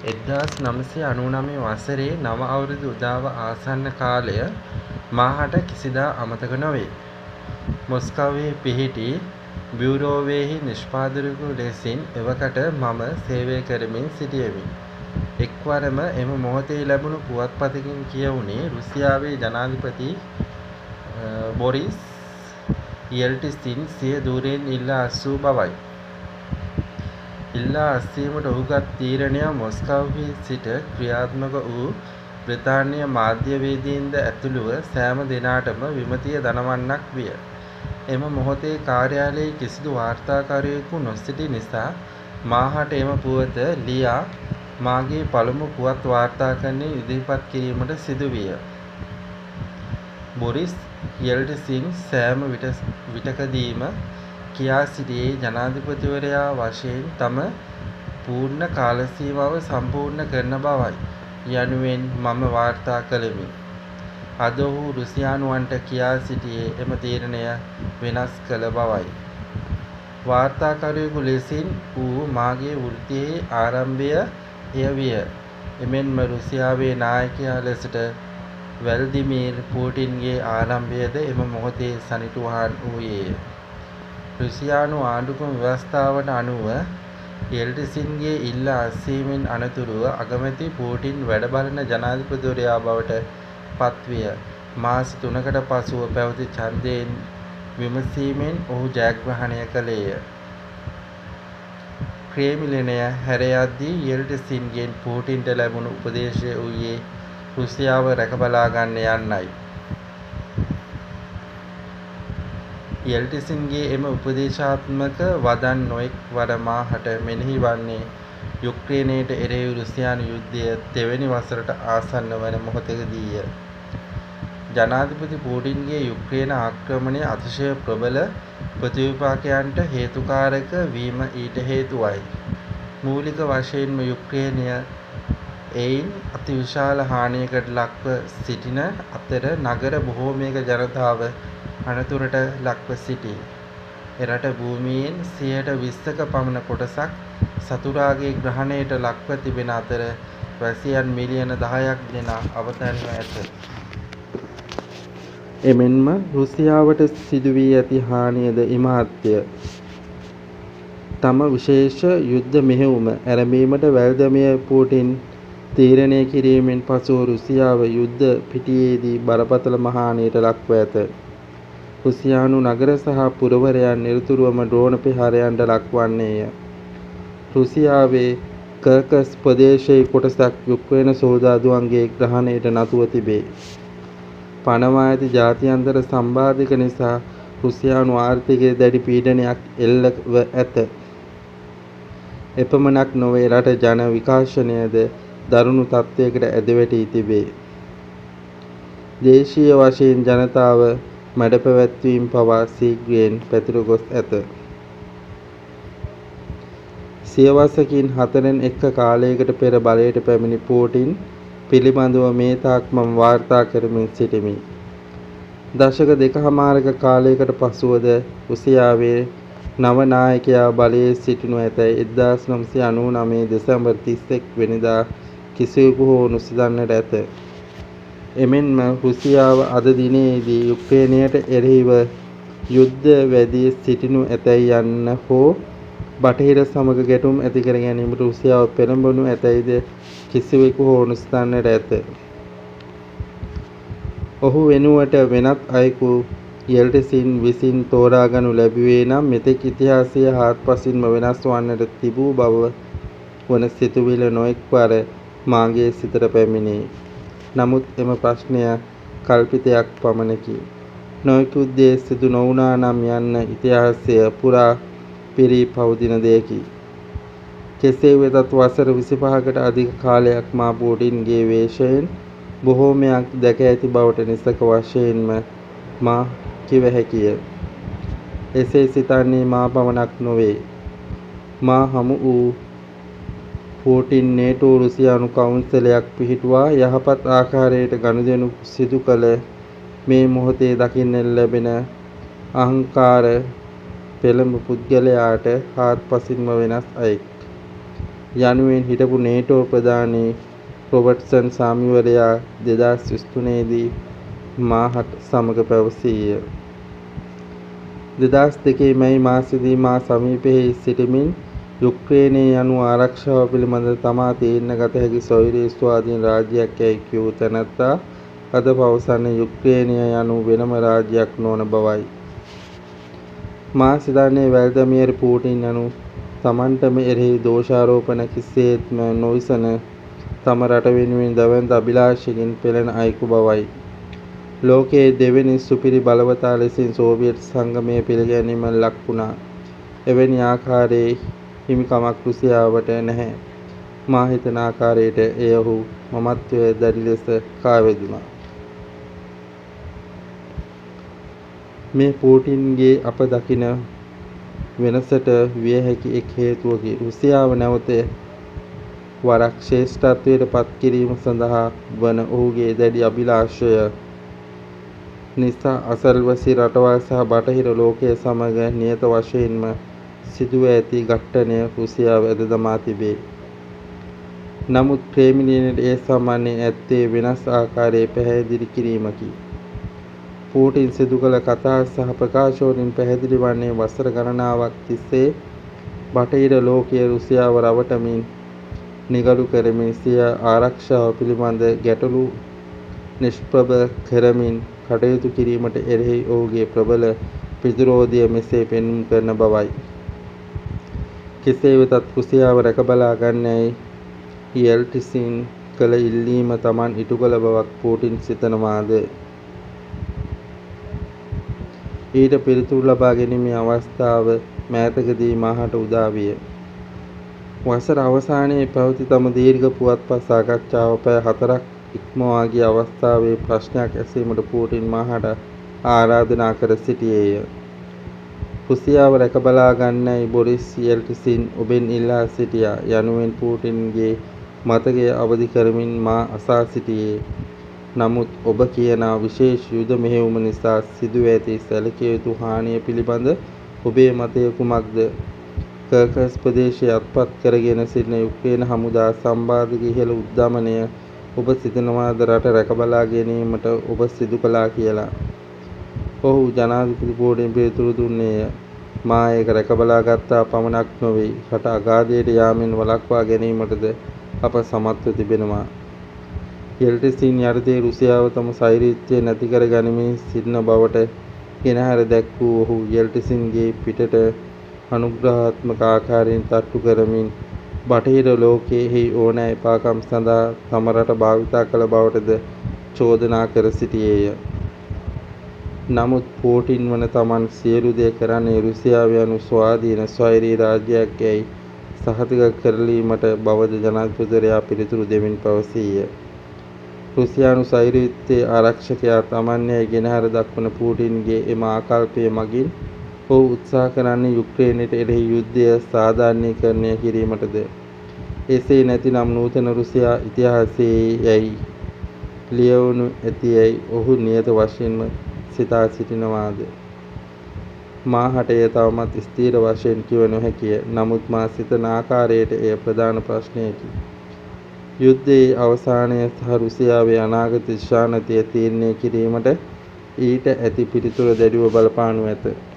1999 වසරේ නව අවුරුදු උදාව ආසන්න කාලය මාහට කිසිදා අමතක නොවේ. මොස්කව්වේ පිහිටි බියුරෝවෙහි නිෂ්පාදකයෙකු ලෙසින් එවකට මම සේවය කරමින් සිටියෙමි. එක්වරම එම මොහොතේ ලැබුණු පුවත්පතකින් කියවුණේ රුසියාවේ ජනාධිපති බොරිස් යෙල්ට්සින් සිය ධුරයෙන් ඉල්ලා අස්වූ බවයි. ඉල්ලා අස්වීමට ඔහුගත් තීරණය මොස්කව්හි සිට ක්‍රියාත්මක වූ බ්‍රිතාන්‍ය මාධ්‍යවේදීන්ද ඇතුළුව සෑම දෙනාටම විමතිය දනවන්නක් විය. එම මොහොතේ කාර්යාලයේ කිසිදු වාර්තාකරුවෙකු නොසිටි නිසා මාහට එම පුවත ලියා මාගේ පළමු පුවත් වාර්තාකරණය ඉදිරිපත් කිරීමට සිදුවිය. බොරිස් යෙල්ට්සින් සෑම විටකදීම කියා සිටියේ ජනාධිපතිවරයා වශයෙන් තම පූර්ණ කාලසීමාව සම්පූර්ණ කරන බවයි යනුවෙන් මම වාර්තා කළෙමි. අද ඔහු රුසියානුවන්ට කියා සිටියේ එම තීරණය වෙනස් කළ බවයි. වාර්තාකරුවෙකු ලෙසින් වූ මාගේ වෘත්තියේ ආරම්භය එය විය. එමෙන්ම රුසියාවේ නායකයා ලෙසට වැල්දිමීර් පූටින්ගේ ආරම්භයද එම මොහොතේ සනිටුහන් වූයේය. රුසියානු ආණ්ඩුක්‍රම ව්‍යවස්ථාවට අනුව යෙල්ට්සින්ගේ ඉල්ලා අස්වීමෙන් අනතුරුව අගමැති පූටින් වැඩබලන ජනාධිපතිවරයා බවට පත්විය. මාස 3කට පසුව පැවති ඡන්දයෙන් විමසීමෙන් ඔහු ජයග්‍රහණය කළේය. ක්‍රෙම්ලිනය හැර යද්දී යෙල්ට්සින්ගෙන් පූටින්ට ලැබුණු උපදේශය වූයේ රුසියාව රැකබලා ගන්න යන්නයි. යෙල්ට්සින්ගේ එම උපදේශාත්මක වදන් නොඑක් වර මාහට මෙනෙහි වන්නේ යුක්රේනයට එරෙහි රුසියානු යුද්ධය තෙවැනි වසරට ආසන්න වන මොහොතකදීය. ජනාධිපති පූටින්ගේ යුක්රේන ආක්‍රමණය අතිශය ප්‍රබල ප්‍රතිවිපාකයන්ට හේතුකාරක වීම ඊට හේතුවයි. මූලික වශයෙන්ම යුක්රේනය එයින් අතිවිශාල හානියකට ලක්ව සිටින අතර නගර බොහෝමයක ජනතාව අනතුරට ලක්ව සිටී. එරට භූමියෙන් 20%ක පමණ කොටසක් සතුරාගේ ග්‍රහණයට ලක්ව තිබෙන අතර වැසියන් මිලියන 10ක් දෙනා අවතැන්ව ඇත. එමෙන්ම රුසියාවට සිදුවී ඇති හානියද ඉමහත්ය. තම විශේෂ යුද්ධ මෙහෙයුම ඇරඹීමට වැල්දමිර් පූටින් තීරණය කිරීමෙන් පසුව රුසියාව යුද්ධ පිටියේදී බරපතල හානියට ලක්ව ඇත. රුසියානු නගර සහ පුරවරයන් නිරතුරුවම ඩ්‍රෝන ප්‍රහාරයන්ට ලක්වන්නේය. රුසියාවේ කර්කස් ප්‍රදේශයේ කොටසක් යුක්රේන සොල්දාදුවන්ගේ ග්‍රහණයට නතුව තිබේ. පනවා ඇති ජාත්‍යන්තර සම්බාධක නිසා රුසියානු ආර්ථිකයේ දැඩි පීඩනයක් එල්ලව ඇත. එපමණක් නොවේ රට ජන විකාශනයද දරුණු තත්ත්වයකට ඇදවැටී තිබේ. දේශීය වශයෙන් ජනතාව මැඩ පැවැත්වීම් පවා ශීඝ්‍රයෙන් පැතිර ගොස් ඇත. සියවසකින් 4 කාලයකට පෙර බලයට පැමිණි පූටින් පිළිබඳව මේ තාක් මම වාර්තා කරමින් සිටිමි. දශක 2කමාරක කාලයකට පසුවද රුසියාවේ නව නායකයා බලයේ සිටිනු ඇතැයි 1999 දෙසැම්බර් 31 වෙනිදා කිසිවෙකු හෝ නොසිතන්නට ඇත. එමෙන්ම රුසියාව අද දිනයේදී යුක්රේනයට එරෙහිව යුද්ධ වැදී සිටිනු ඇතැයි යන්න හෝ බටහිර සමග ගැටුම් ඇති කර ගැනීමට රුසියාව පෙළඹවනු ඇතැයිද කිසිවෙකු හෝ නොසිතන්නට ඇත. ඔහු වෙනුවට වෙනත් අයෙකු යෙල්ට්සින් විසින් තෝරාගනු ලැබුවේ නම් මෙතෙක් ඉතිහාසය හාත්පසින්ම වෙනස් වන්නට තිබූ බව වන සිතුවිලි නොඑක් වර මාගේ සිතට පැමිණේ. නමුත් එම ප්‍රශ්නය කල්පිතයක් පමණකි. නොයෙකුත් දේ සිදු නොවුණා නම් යන්න ඉතිහාසය පුරා පිරී පවතින දෙයකි. කෙසේ වෙතත් වසර 25කට අධික කාලයක් මා පූටින්ගේ වේශයෙන් බොහෝමයක් දැක ඇති බවට නිසක වශයෙන්ම මා කිව හැකිය. එසේ සිතන්නේ මා පමණක් නොවේ. මා හමු වූ පූටින් නේටෝ රුසියානු කවුන්සලයක් පිහිටුවා යහපත් ආකාරයට ගනුදෙනු සිදු කළ මේ මොහොතේ දකින්න ලැබෙන අහංකාර පෙළඹ පුද්ගලයාට හාත්පසින්ම වෙනස් අයෙක්. යනුවෙන් හිටපු නේටෝ ප්‍රධානී රොබර්ට්සන් සාමිවරයා 2023 දී මාහට සමග පැවසීය. 2002 මැයි මාසයේදී මා සමීපයෙහි සිටිමින් යුක්රේනය යනු ආරක්ෂාව පිළිබඳ තමා තීරණ ගත හැකි ස්වෛරී ස්වාධීන රාජ්‍යයක් යැයි කියූ තැනැත්තා අද පවසන්නේ යුක්රේනය යනු වෙනම රාජ්‍යයක් නොවන බවයි. මා සිතන්නේ වැල්දමියර් පූටින් යනු තමන්ටම එරෙහි දෝෂාරෝපණ කිසිසේත්ම නොවිසන තම රට වෙනුවෙන් දැවැන්ත අභිලාෂයකින් පෙළෙන අයෙකු බවයි. ලෝකයේ දෙවෙනි සුපිරි බලවතා ලෙසින් සෝවියට් සංගමය පිළිගැනීමට ලක් වුණා. එවැනි ආකාරයේ හිමිකමක් රුසියාවට නැහැ. මා හිතන ආකාරයට එය ඔහු මමත්වය දැඩි ලෙස කාවැදුණා. මේ පූටින්ගේ අප දකින වෙනසට විය හැකි එක් හේතුවකි. රුසියාව නැවත වරක් ශ්‍රේෂ්ඨත්වයට පත් කිරීම සඳහා වන ඔහුගේ දැඩි අභිලාෂය නිසා අසල්වැසි රටවල් සහ බටහිර ලෝකය සමග නියත වශයෙන්ම සිදුව ඇති ඝට්ටනය රුසියාව ඇද දමා තිබේ. නමුත් ක්‍රෙම්ලිනයට ඒ සම්බන්ධයෙන් ඇත්තේ වෙනස් ආකාරයේ පැහැදිලි කිරීමකි. පූටින් සිදු කළ කතා සහ ප්‍රකාශවලින් පැහැදිලි වන්නේ වසර ගණනාවක් තිස්සේ බටහිර ලෝකයේ රුසියාව රවටමින් නිගඩු කරමින් සිය ආරක්ෂාව පිළිබඳ ගැටලු නිෂ්ප්‍රභ කරමින් කටයුතු කිරීමට එරෙහි ඔහුගේ ප්‍රබල ප්‍රතිරෝධය මෙසේ පෙන්නුම් කරන බවයි. කෙසේ වෙතත් රුසියාව රැකබලා ගන්නැයි යෙල්ට්සින් කළ ඉල්ලීම Taman ඉටු කළ බවක් පූටින් සිතනවාද? ඊට පිළිතුරු ලබා ගැනීමේ අවස්ථාව මෑතකදී මාහට උදා විය. වසර අවසානයේ පැවති තම දීර්ඝ පුවත්පත් සාකච්ඡාව පැය 4ක් ඉක්මවා ගිය අවස්ථාවේ ප්‍රශ්නයක් ඇසීමට පූටින් මාහට ආරාධනා කර සිටියේය. රුසියාව රැකබලා ගන්නයි බොරිස් යෙල්ට්සින් ඔබෙන් ඉල්ලා සිටියා යනුවෙන් පූටින්ගේ මතකය අවදි කරමින් මා අසා සිටියේ. නමුත් ඔබ කියන විශේෂ යුද මෙහෙයුම නිසා සිදුව ඇති සැලකිය යුතු හානිය පිළිබඳ ඔබේ මතය කුමක්ද? කර්කස් ප්‍රදේශයේ අත්පත් කරගෙන සිටින යුක්රේන හමුදා සම්බාධක ඉහළ උද්ධමනය ඔබ සිතනවාද රට රැකබලා ගැනීමට ඔබ සිදු කළා කියලා? ඔහු ජනාධිපති පූටින් පිළිතුරු දුන්නේය. මා ඒක රැකබලා ගත්තා පමණක් නොවේ, රට අගාධයට යාමෙන් වළක්වා ගැනීමටද අප සමත්ව තිබෙනවා. යෙල්ට්සින් යටතේ රුසියාව තම සෛරීත්වය නැති කර ගනිමින් සිටින බවට ගෙනහැර දැක්වූ ඔහු යෙල්ට්සින්ගේ පිටට අනුග්‍රහාත්මක ආකාරයෙන් තට්ටු කරමින් බටහිර ලෝකයෙහි ඕනෑ එපාකම් සඳහා තම රට භාවිතා කළ බවටද චෝදනා කර සිටියේය. නමුත් පූටින් වන Taman සියලු දේ කරන්නේ රුසියාව යනු ස්වාධීන ස්වෛරී රාජ්‍යයක් යැයි සහතික කරලීමට බවද ජනාධිපතිවරයා පිළිතුරු දෙමින් පැවසීය. රුසියානු සෛරීත්වයේ ආරක්ෂකයා Taman යැයි ගෙනහැර දක්වන පූටින්ගේ එම ආකල්පය මගින් ඔහු උත්සාහ කරන්නේ යුක්රේනයට එරෙහි යුද්ධය සාධාරණීකරණය කිරීමටද? එසේ නැතිනම් නූතන රුසියා ඉතිහාසයේ යැයි ලියවනු ඇති යැයි ඔහු නියත වශයෙන්ම සිතා සිටිනවාද? මාහට එය තවමත් ස්ථීර වශයෙන් කිව නොහැකිය. නමුත් මා සිතන ආකාරයට එය ප්‍රධාන ප්‍රශ්නයකි. යුද්ධයේ අවසානය සහ රුසියාවේ අනාගත දිශානතිය තීරණය කිරීමට ඊට ඇති පිළිතුර දැඩිව බලපානු ඇත.